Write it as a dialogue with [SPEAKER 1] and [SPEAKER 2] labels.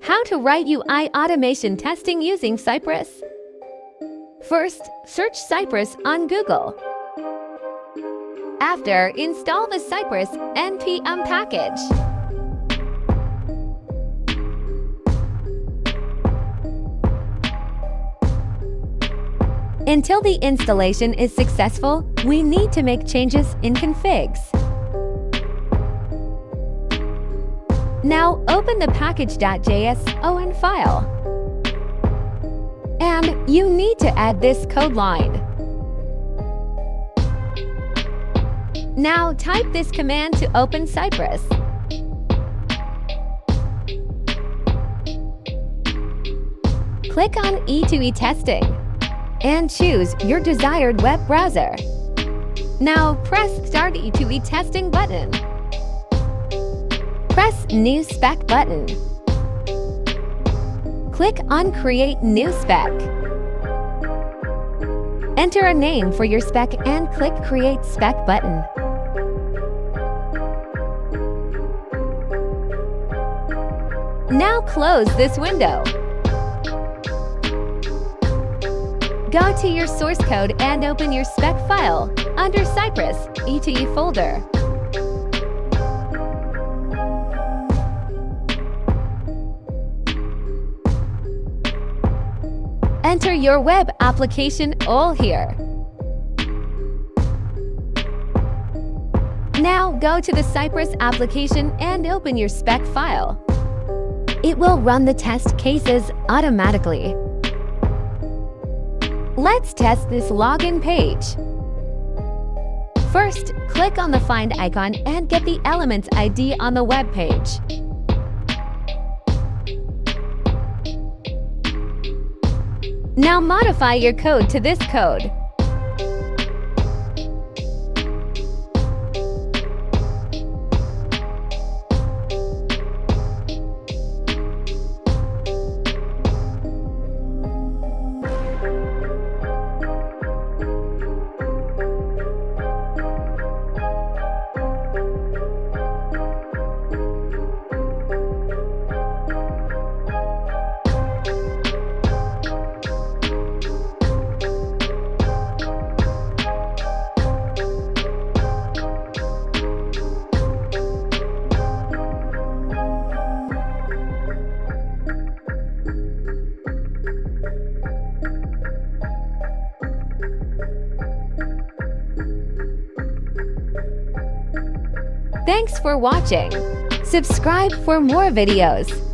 [SPEAKER 1] How to write UI automation testing using Cypress. First, search Cypress on Google. After, install the Cypress npm package. Until the installation is successful, we need to make changes in configs. Now open the package.json file. And you need to add this code line. Now type this command to open Cypress. Click on E2E testing and choose your desired web browser. Now press Start E2E Testing button. Press New Spec button. Click on Create New Spec. Enter a name for your spec and click Create Spec button. Now close this window. Go to your source code and open your spec file under Cypress E2E folder. Enter your web application URL here. Now go to the Cypress application and open your spec file. It will run the test cases automatically. Let's test this login page. First, click on the Find icon and get the Elements ID on the web page. Now modify your code to this code. Thanks for watching. Subscribe for more videos.